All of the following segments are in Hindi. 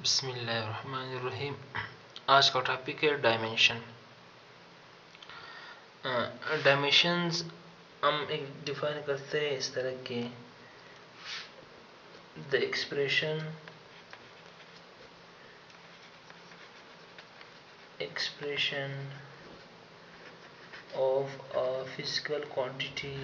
बिस्मिल्लाहिर्रहमानिर्रहीम। आज का टॉपिक है डायमेंशन। डायमेंशंस हम एक डिफाइन करते हैं इस तरह के the expression of a physical quantity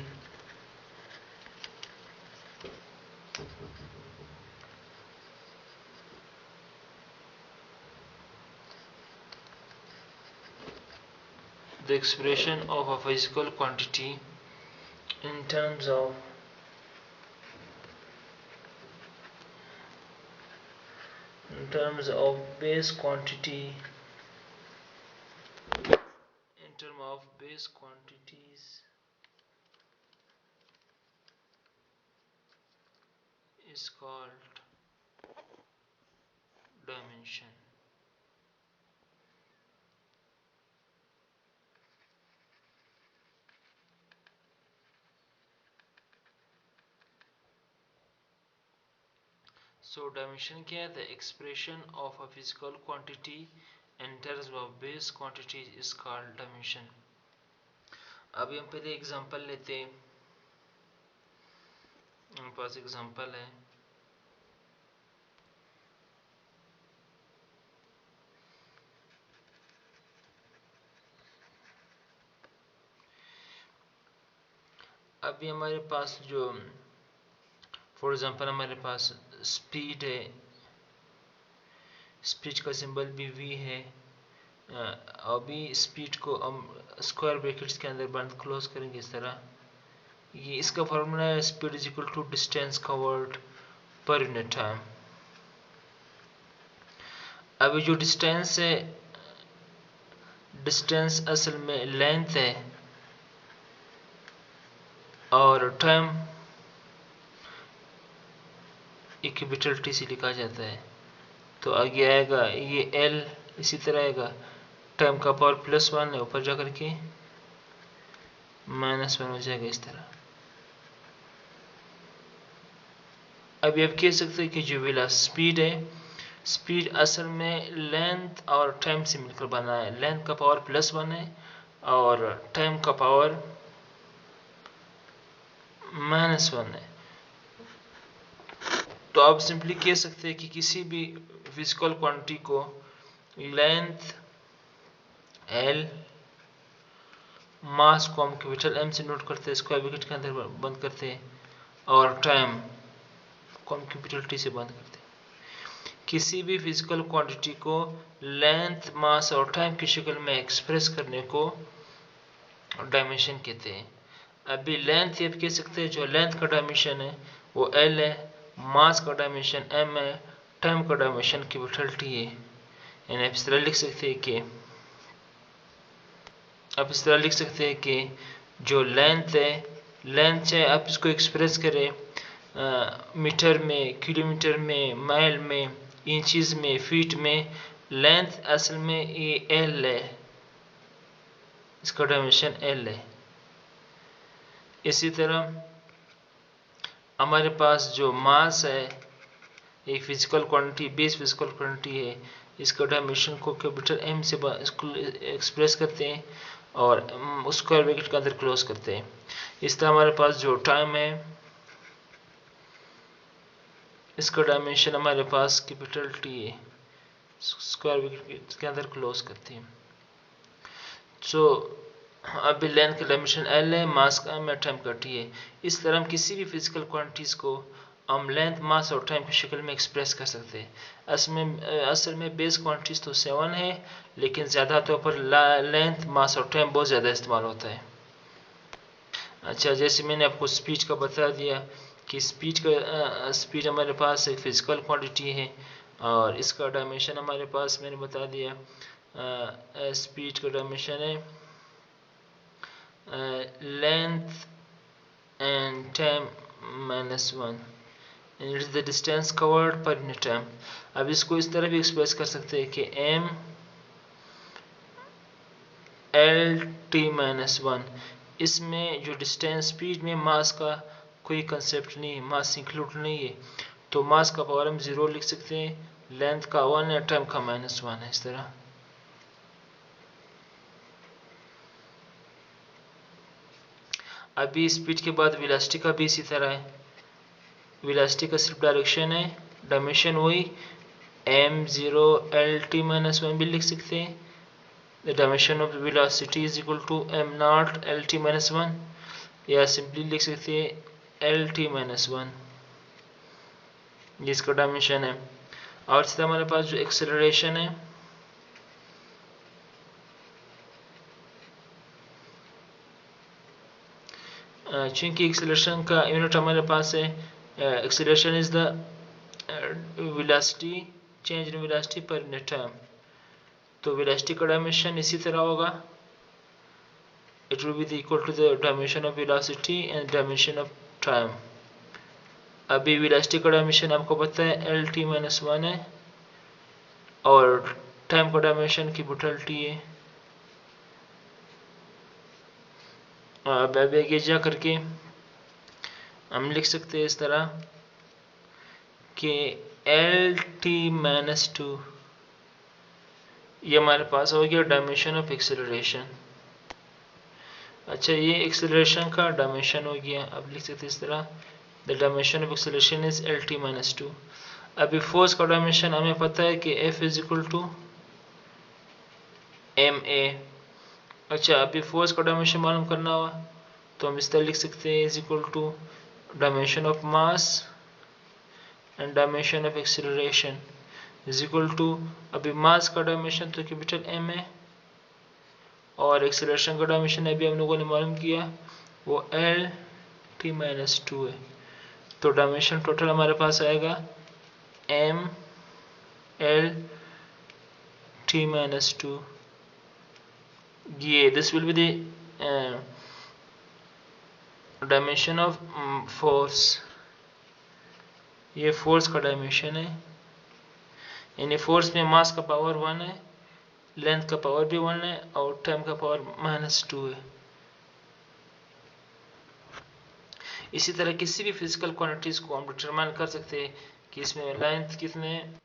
in terms of base quantity in terms of base quantities is called dimension. So dimension क्या है? The expression of a physical quantity in terms of base quantity is called dimension. अभी हम पहले एग्जांपल लेते हैं। हमारे पास एग्जांपल है, अभी हमारे पास जो फॉर एग्जांपल हमारे पास स्पीड है, स्पीड का सिंबल भी v है। अभी स्पीड को हम स्क्वायर ब्रैकेट्स के अंदर बंद क्लोज करेंगे इस तरह। ये इसका फॉर्मूला है speed is equal to distance covered per unit time. अभी जो डिस्टेंस है, डिस्टेंस असल में लेंथ है और टाइम एक कैपिटल टी से लिखा जाता है। तो आगे आएगा ये एल, इसी तरह आएगा टाइम का पावर +1 है, ऊपर जाकर के -1 हो जाएगा इस तरह। अभी आप कह सकते हैं कि जो वेला स्पीड है, स्पीड असल में लेंथ और टाइम से मिलकर बना है। लेंथ का पावर +1 है और टाइम का पावर -1 है। तो आप सिंपली कह सकते हैं कि किसी भी फिजिकल क्वांटिटी को लेंथ एल, मास को हम कैपिटल एम से नोट करते हैं, स्क्वायर ब्रैकेट के अंदर बंद करते हैं, और टाइम को हम कैपिटल टी से बंद करते हैं। किसी भी फिजिकल क्वांटिटी को लेंथ, मास और टाइम की शक्ल में एक्सप्रेस करने को डायमेंशन कहते हैं। अभी लेंथ ये कह सकते हैं, जो लेंथ का डायमेंशन है वो एल है, मास का डायमेंशन एम है, टाइम का डायमेंशन कैपिटल टी है। यानी आप इस तरह लिख सकते हैं कि जो लेंथ है आप इसको एक्सप्रेस करें मीटर में, किलोमीटर में, माइल में, इंचेस में, फीट में। लेंथ असल में ये एल है, इसका डायमेंशन एल है। इसी तरह हमारे पास जो मास है, एक physical quantity, base physical quantity है, इसका डायमेंशन को कैपिटल एम से एक्सप्रेस करते हैं और स्क्वायर ब्रैकेट के अंदर क्लोज करते हैं। इस तरह हमारे पास जो टाइम है, इसका डायमेंशन हमारे पास कैपिटल टी है, स्क्वायर ब्रैकेट के अंदर क्लोज करते हैं। सो अभी लेंथ का डायमेंशन एल है, मास का एम है, टाइम का टी है। इस तरह हम किसी भी फिजिकल क्वांटिटीज को हम लेंथ, मास और टाइम की शक्ल में एक्सप्रेस कर सकते हैं। असल में बेस क्वांटिटीज तो 7 है, लेकिन ज़्यादा तौर पर लेंथ, मास और टाइम बहुत ज़्यादा इस्तेमाल होता है। अच्छा, जैसे मैंने आपको स्पीड का बता दिया कि स्पीड हमारे पास एक फिजिकल क्वांटिटी है और इसका डायमेंशन हमारे पास मैंने बता दिया। स्पीड का डायमेंशन है length and time -1 and it is the distance covered per unit time. अब इसको इस तरह भी एक्सप्रेस कर सकते हैं कि m l t -1। इसमें जो डिस्टेंस, स्पीड में मास का कोई कंसेप्ट नहीं है, मास इंक्लूड नहीं है, तो मास का पावर हम 0 लिख सकते हैं लेंथ का 1 है, टाइम का -1 है, इस तरह। अभी स्पीड के बाद वेलोसिटी का भी इसी तरह है। वेलोसिटी का सिर्फ डायरेक्शन है, डायमेंशन वही m0 lt-1 भी लिख सकते हैं। The dimension of velocity is equal to m0 lt-1, या सिंपली लिख सकते हैं lt-1, जिसका डायमेंशन है। और इस तरह हमारे पास जो एक्सेलरेशन है, चूंकि एक्सेलरेशन का यूनिट हमारे पास है, acceleration is the velocity change in velocity per unit time. तो वेलोसिटी का डायमेंशन इसी तरह होगा, it will be equal to the dimension of velocity and dimension of time. अभी वेलोसिटी का डायमेंशन आपको पता है lt-1 है, और टाइम का डायमेंशन कैपिटल T है। अब आगे जा करके हम लिख सकते हैं इस तरह कि lt-2 ये हमारे पास हो गया डायमेंशन ऑफ एक्सेलरेशन। अच्छा, ये एक्सेलरेशन का डायमेंशन हो गया। अब लिख सकते हैं इस तरह, the dimension of acceleration is lt-2। अभी फोर्स का डायमेंशन हमें पता है कि F is equal to ma। अच्छा, अभी फोर्स का डायमेंशन मालूम करना हुआ तो हम इस तरह लिख सकते हैं, is equal to dimension of mass and dimension of acceleration is equal to, अभी मास का डायमेंशन तो कैपिटल M है, और एक्सेलरेशन का डायमेंशन अभी हम लोगों ने मालूम किया वो lt-2 है। तो डायमेंशन टोटल हमारे पास आएगा m lt-2। ये this will be the dimension of force. ये फोर्स का डायमेंशन है, यानी फोर्स में मास का पावर 1 है, लेंथ का पावर भी 1 है, और टाइम का पावर -2 है। इसी तरह किसी भी फिजिकल क्वांटिटीज को हम डिटरमाइन कर सकते हैं कि इसमें लेंथ कितने है।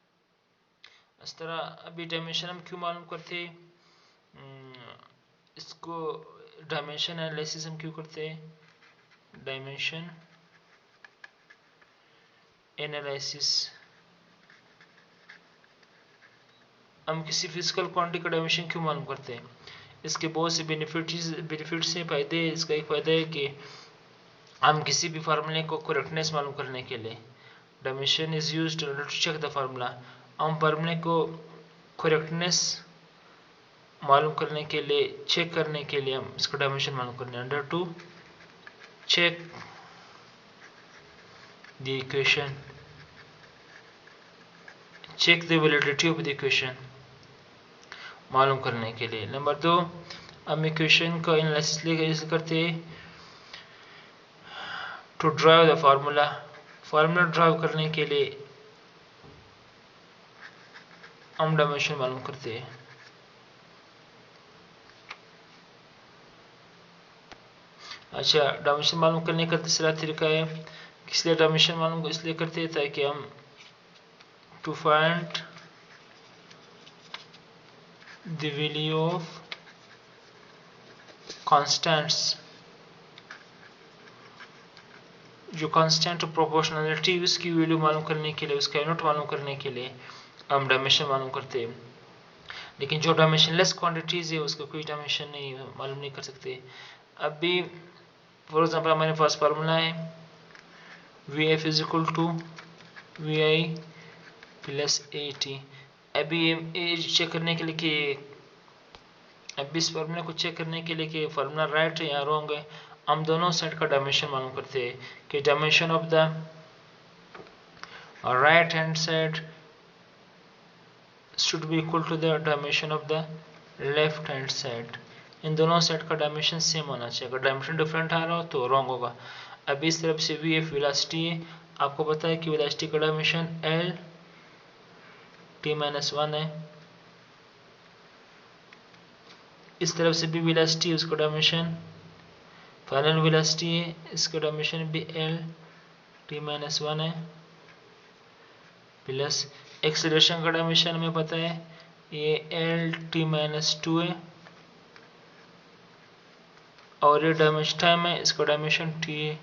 इस तरह अभी डायमेंशन हम क्यों मालूम करते हैं, इसको डायमेंशन एनालिसिस हम क्यों करते हैं, डायमेंशन एनालिसिस। हम किसी फिजिकल क्वांटिटी का डायमेंशन क्यों मालूम करते हैं, इसके बहुत से बेनिफिट्स हैं, फायदे हैं। इसका एक फायदा है कि हम किसी भी फार्मूले को करेक्टनेस मालूम करने के लिए, dimension is used to check the formula, हम फार्मूले को करेक्टनेस मालूम करने के लिए, चेक करने के लिए हम इसका डायमेंशन मालूम करने, under to check the equation, check the validity of the equation मालूम करने के लिए। नंबर 2, हम इक्वेशन का एनालिसिस करते हैं to derive the formula, formula derive करने के लिए हम डायमेंशन मालूम करते हैं। अच्छा, डायमेंशन मालूम करने का तीसरा तरीका है, इसलिए डायमेंशन मालूम इसलिए करते हैं ताकि हम to find the value of constants, जो कांस्टेंट ऑफ प्रोपोर्शनलिटी उसकी वैल्यू मालूम करने के लिए, उसका यूनिट मालूम करने के लिए हम डायमेंशन मालूम करते हैं। लेकिन जो डायमेंशनलेस क्वांटिटीज है उसका कोई डायमेंशन नहीं मालूम नहीं कर सकते। अभी फॉर एग्जांपल हमारे पास फार्मूला है Vf is equal to Vi plus AT। अभी ये चेक करने के लिए कि, अभी इस फार्मूला को चेक करने के लिए कि फार्मूला राइट है या रॉन्ग है, हम दोनों साइड का डायमेंशन मालूम करते हैं कि dimension of the right hand side should be equal to the dimension of the left hand side। इन दोनों सेट का डायमेंशन सेम होना चाहिए, अगर डायमेंशन डिफरेंट आ रहा हो तो रॉन्ग होगा। अब इस तरफ से Vf वेलोसिटी है, आपको पता है कि वेलोसिटी का डायमेंशन lt-1 है। इस तरफ से भी वेलोसिटी है, उसका डायमेंशन फाइनल वेलोसिटी है, इसका डायमेंशन भी lt-1 है प्लस एक्सेलरेशन का डायमेंशन हमें पता है ये LT-2 है और ये डायमेंशन टाइम है, इसका डायमेंशन T है।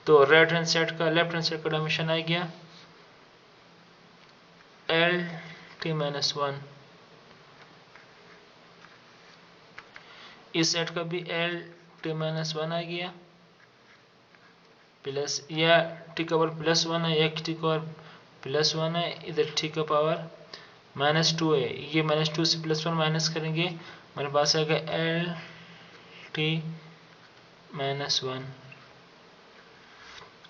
तो राइट हैंड साइड का लेफ्ट हैंड साइड का डायमेंशन आ गया LT-1, इस साइड का भी LT-1 आ गया प्लस, या T का पावर +1 है, एक T का पावर +1 है, इधर T का पावर -2 है, ये -2 से +1 माइनस करेंगे हमारे पास आएगा LT-1।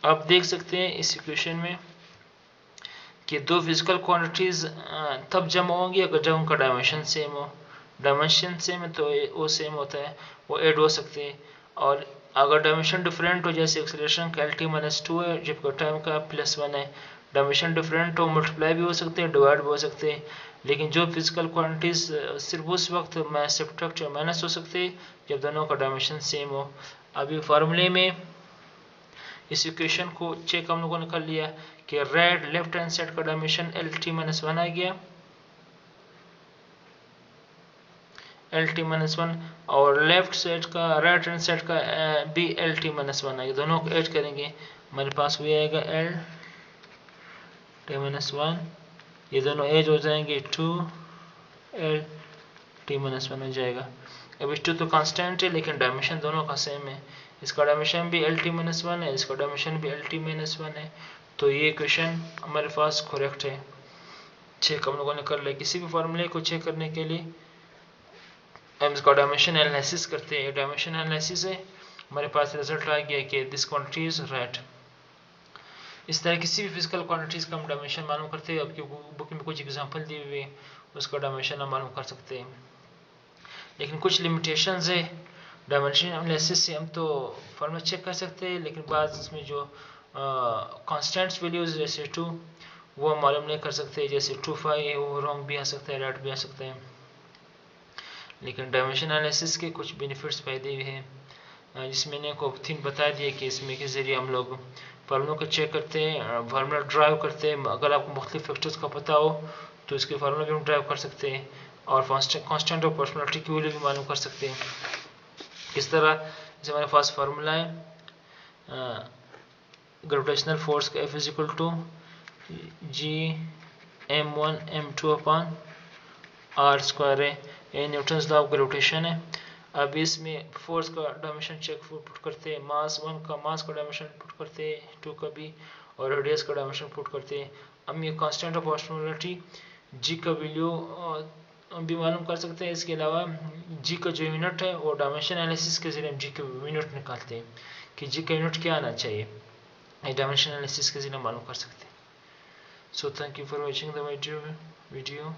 आप देख सकते हैं इस इक्वेशन में कि दो फिजिकल क्वांटिटीज तब जमा होंगी अगर जब उनका डायमेंशन सेम हो। डायमेंशन सेम है तो वो सेम होता है, वो ऐड हो सकते हैं। और अगर डायमेंशन डिफरेंट हो, जैसे एक्सेलरेशन का LT-2 है जबकि टाइम का +1 है, डायमेंशन डिफरेंट हो, मल्टीप्लाई भी हो सकते हैं, डिवाइड भी हो सकते हैं। लेकिन जो फिजिकल क्वांटिटीज सिर्फ उस वक्त सब्ट्रैक्ट या माइनस हो सकते हैं जब दोनों का डायमेंशन सेम हो। अभी फार्मूले में इस इक्वेशन को चेक हम लोगों ने कर लिया कि राइट लेफ्ट हैंड साइड का डायमेंशन LT-1 आ गया, LT-1, और लेफ्ट साइड का राइट हैंड साइड का भी LT-1 आएगा। दोनों को ऐड करेंगे हमारे पास भी आएगा LT-1, ये दोनों ऐड हो जाएंगे 2LT-1 हो जाएगा। अब 2 तो कांस्टेंट है लेकिन डायमेंशन दोनों का सेम है, इसका डायमेंशन भी LT-1 है, इसका डायमेंशन भी LT-1 है। तो ये इक्वेशन हमारे पास करेक्ट है। चेक हम लोगों ने कर लिया। किसी भी फार्मूले को चेक करने के लिए हम इसका डायमेंशन एनालिसिस करते हैं, डायमेंशन एनालिसिस से हमारे पास रिजल्ट आ गया कि दिस क्वांटिटी इज राइट। इस तरह किसी भी फिजिकल क्वांटिटीज का हम डायमेंशन मालूम करते हैं। आपकी बुक में कुछ एग्जांपल दिए हुए हैं, उसका डायमेंशन हम मालूम कर सकते हैं। लेकिन कुछ लिमिटेशंस है डायमेंशन एनालिसिस से। हम तो फार्मूला चेक कर सकते हैं लेकिन बाद इसमें जो कांस्टेंट्स वैल्यूज जैसे 2 वो हम मालूम नहीं कर सकते, जैसे 2,5 है वो रॉन्ग भी आ सकता है, राइट भी आ सकता है। लेकिन डायमेंशन एनालिसिस के कुछ बेनिफिट्स फायदे भी हैं, जिसमें मैंने आपको 3 बता दिए कि इसमें के ज़रिए हम लोग फार्मूलों को चेक करते हैं, फार्मूला ड्राइव करते हैं। अगर आपको मुख्तलिफ फैक्टर्स का पता हो तो इसके फार्मूला भी हम ड्राइव कर सकते हैं और कांस्टेंट ऑफ पर्सनैलिटी की वैल्यू भी मालूम कर सकते हैं। इस तरह जैसे हमारे पास फार्मूला है ग्रेविटेशनल फोर्स का F = G(m1m2)/r² है, ये न्यूटन्स लॉ ऑफ ग्रेविटेशन है। अब इसमें फोर्स का डायमेंशन चेक पुट करते हैं, मास 1 का मास का डायमेंशन पुट करते हैं, 2 का भी, और रेडियस का डायमेंशन पुट करते हैं। हम ये कांस्टेंट ऑफ पर्सनैलिटी G का वैल्यू भी मालूम कर सकते हैं। इसके अलावा G का जो यूनिट है वो डायमेंशन एनालिसिस के जरिए हम G का यूनिट निकालते हैं कि G का यूनिट क्या आना चाहिए, ये डायमेंशन एनालिसिस के जरिए मालूम कर सकते हैं। So thank you for watching the video.